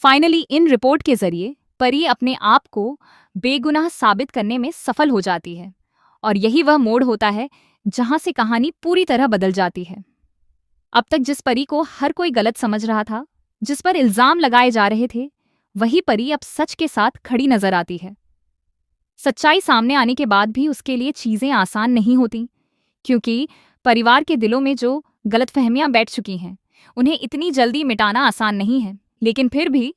Finally in report के जरिए परी अपने आप को बेगुनाह साबित करने में सफल हो जाती है और यही वह मोड़ होता है जहां से कहानी पूरी तरह बदल जाती है। अब तक जिस परी को हर कोई गलत समझ रहा था, जिस पर इल्जाम लगाए जा रहे थे, वही परी अब सच के साथ खड़ी नजर आती है। सच्चाई सामने आने के बाद भी उसके लिए चीजें आसान नहीं होती, क्योंकि परिवार के दिलों में जो गलतफहमियां बैठ चुकी हैं उन्हें इतनी जल्दी मिटाना आसान नहीं है। लेकिन फिर भी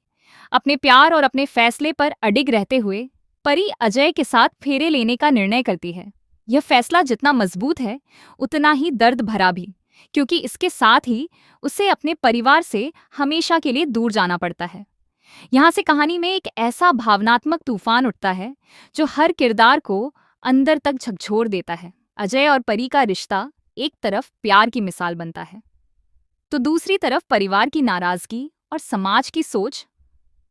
अपने प्यार और अपने फैसले पर अडिग रहते हुए परी अजय के साथ फेरे लेने का निर्णय करती है। यह फैसला जितना मजबूत है उतना ही दर्द भरा भी, क्योंकि इसके साथ ही उसे अपने परिवार से हमेशा के लिए दूर जाना पड़ता है। यहाँ से कहानी में एक ऐसा भावनात्मक तूफान उठता है जो हर किरदार को अंदर तक झकझोर देता है। अजय और परी का रिश्ता एक तरफ प्यार की मिसाल बनता है, तो दूसरी तरफ परिवार की नाराजगी और समाज की सोच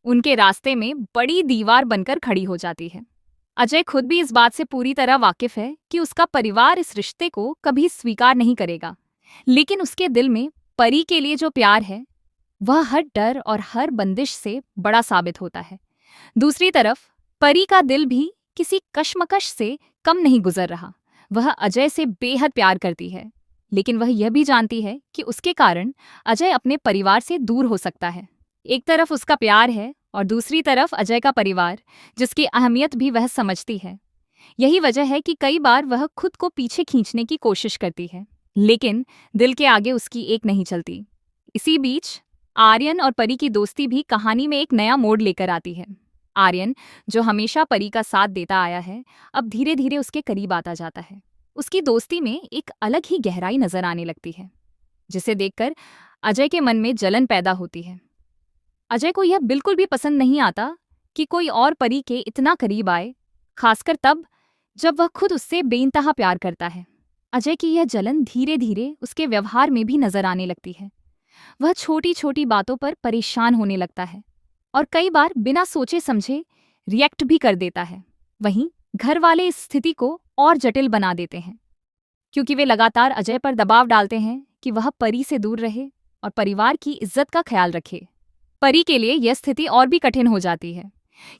उनके रास्ते में बड़ी दीवार बनकर खड़ी हो जाती है। अजय खुद भी इस बात से पूरी तरह वाकिफ है कि उसका परिवार इस रिश्ते को कभी स्वीकार नहीं करेगा, लेकिन उसके दिल में परी के लिए जो प्यार है वह हर डर और हर बंदिश से बड़ा साबित होता है। दूसरी तरफ परी का दिल भी किसी कश्मकश से कम नहीं गुजर रहा। वह अजय से बेहद प्यार करती है, लेकिन वह यह भी जानती है कि उसके कारण अजय अपने परिवार से दूर हो सकता है। एक तरफ उसका प्यार है और दूसरी तरफ अजय का परिवार, जिसकी अहमियत भी वह समझती है। यही वजह है कि कई बार वह खुद को पीछे खींचने की कोशिश करती है, लेकिन दिल के आगे उसकी एक नहीं चलती। इसी बीच आर्यन और परी की दोस्ती भी कहानी में एक नया मोड़ लेकर आती है। आर्यन, जो हमेशा परी का साथ देता आया है, अब धीरे धीरे उसके करीब आता जाता है। उसकी दोस्ती में एक अलग ही गहराई नजर आने लगती है, जिसे देखकर अजय के मन में जलन पैदा होती है। अजय को यह बिल्कुल भी पसंद नहीं आता कि कोई और परी के इतना करीब आए, खासकर तब जब वह खुद उससे बेइंतहा प्यार करता है। अजय की यह जलन धीरे धीरे उसके व्यवहार में भी नजर आने लगती है। वह छोटी छोटी बातों पर परेशान होने लगता है और कई बार बिना सोचे समझे रिएक्ट भी कर देता है। वहीं घर वाले इस स्थिति को और जटिल बना देते हैं, क्योंकि वे लगातार अजय पर दबाव डालते हैं कि वह परी से दूर रहे और परिवार की इज्जत का ख्याल रखे। परी के लिए यह स्थिति और भी कठिन हो जाती है,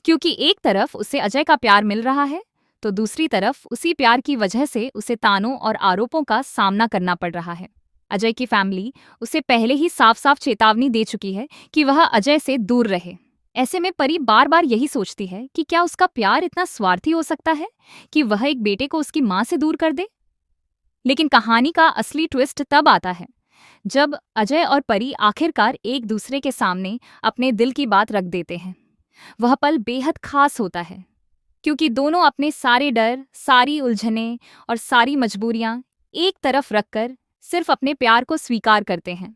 क्योंकि एक तरफ उसे अजय का प्यार मिल रहा है, तो दूसरी तरफ उसी प्यार की वजह से उसे तानों और आरोपों का सामना करना पड़ रहा है। अजय की फैमिली उसे पहले ही साफ साफ चेतावनी दे चुकी है कि वह अजय से दूर रहे। ऐसे में परी बार बार यही सोचती है कि क्या उसका प्यार इतना स्वार्थी हो सकता है कि वह एक बेटे को उसकी मां से दूर कर दे। लेकिन कहानी का असली ट्विस्ट तब आता है जब अजय और परी आखिरकार एक दूसरे के सामने अपने दिल की बात रख देते हैं। वह पल बेहद खास होता है, क्योंकि दोनों अपने सारे डर, सारी उलझनें और सारी मजबूरियां एक तरफ रखकर सिर्फ अपने प्यार को स्वीकार करते हैं।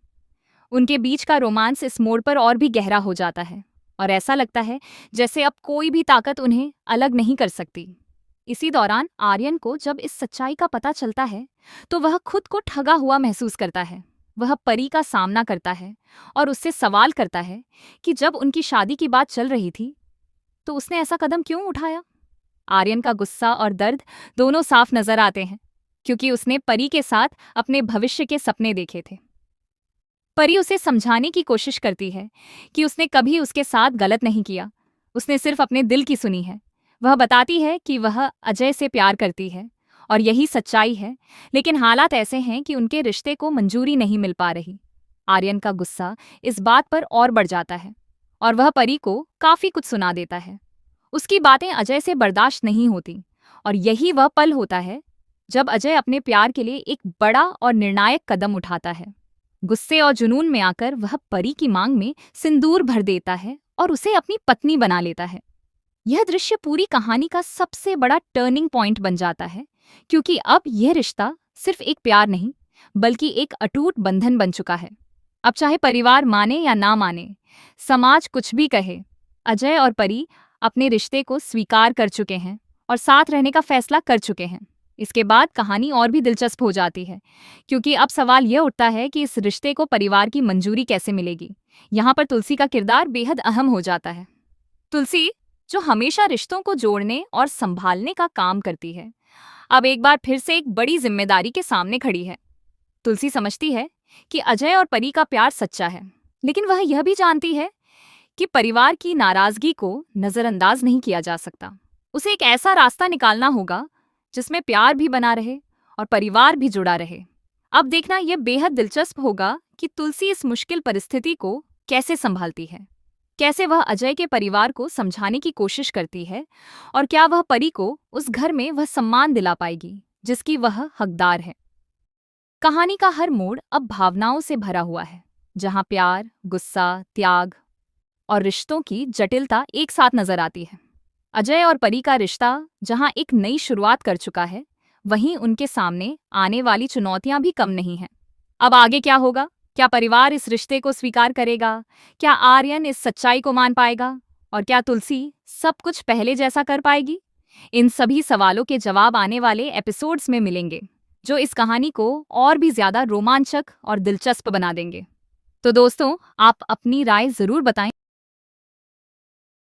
उनके बीच का रोमांस इस मोड़ पर और भी गहरा हो जाता है और ऐसा लगता है जैसे अब कोई भी ताकत उन्हें अलग नहीं कर सकती। इसी दौरान आर्यन को जब इस सच्चाई का पता चलता है तो वह खुद को ठगा हुआ महसूस करता है। वह परी का सामना करता है और उससे सवाल करता है कि जब उनकी शादी की बात चल रही थी तो उसने ऐसा कदम क्यों उठाया। आर्यन का गुस्सा और दर्द दोनों साफ नजर आते हैं, क्योंकि उसने परी के साथ अपने भविष्य के सपने देखे थे। परी उसे समझाने की कोशिश करती है कि उसने कभी उसके साथ गलत नहीं किया, उसने सिर्फ अपने दिल की सुनी है। वह बताती है कि वह अजय से प्यार करती है और यही सच्चाई है, लेकिन हालात ऐसे हैं कि उनके रिश्ते को मंजूरी नहीं मिल पा रही। आर्यन का गुस्सा इस बात पर और बढ़ जाता है और वह परी को काफी कुछ सुना देता है। उसकी बातें अजय से बर्दाश्त नहीं होती और यही वह पल होता है जब अजय अपने प्यार के लिए एक बड़ा और निर्णायक कदम उठाता है। गुस्से और जुनून में आकर वह परी की मांग में सिंदूर भर देता है और उसे अपनी पत्नी बना लेता है। यह दृश्य पूरी कहानी का सबसे बड़ा टर्निंग पॉइंट बन जाता है, क्योंकि अब यह रिश्ता सिर्फ एक प्यार नहीं बल्कि एक अटूट बंधन बन चुका है। अब चाहे परिवार माने या ना माने, समाज कुछ भी कहे, अजय और परी अपने रिश्ते को स्वीकार कर चुके हैं और साथ रहने का फैसला कर चुके हैं। इसके बाद कहानी और भी दिलचस्प हो जाती है, क्योंकि अब सवाल यह उठता है कि इस रिश्ते को परिवार की मंजूरी कैसे मिलेगी। यहाँ पर तुलसी का किरदार बेहद अहम हो जाता है। तुलसी, जो हमेशा रिश्तों को जोड़ने और संभालने का काम करती है, अब एक बार फिर से एक बड़ी जिम्मेदारी के सामने खड़ी है। तुलसी समझती है कि अजय और परी का प्यार सच्चा है, लेकिन वह यह भी जानती है कि परिवार की नाराजगी को नजरअंदाज नहीं किया जा सकता। उसे एक ऐसा रास्ता निकालना होगा जिसमें प्यार भी बना रहे और परिवार भी जुड़ा रहे। अब देखना यह बेहद दिलचस्प होगा कि तुलसी इस मुश्किल परिस्थिति को कैसे संभालती है, कैसे वह अजय के परिवार को समझाने की कोशिश करती है और क्या वह परी को उस घर में वह सम्मान दिला पाएगी जिसकी वह हकदार है। कहानी का हर मोड़ अब भावनाओं से भरा हुआ है, जहां प्यार, गुस्सा, त्याग और रिश्तों की जटिलता एक साथ नजर आती है। अजय और परी का रिश्ता जहां एक नई शुरुआत कर चुका है, वहीं उनके सामने आने वाली चुनौतियां भी कम नहीं हैं। अब आगे क्या होगा? क्या परिवार इस रिश्ते को स्वीकार करेगा? क्या आर्यन इस सच्चाई को मान पाएगा? और क्या तुलसी सब कुछ पहले जैसा कर पाएगी? इन सभी सवालों के जवाब आने वाले एपिसोड्स में मिलेंगे, जो इस कहानी को और भी ज्यादा रोमांचक और दिलचस्प बना देंगे। तो दोस्तों, आप अपनी राय जरूर बताएं।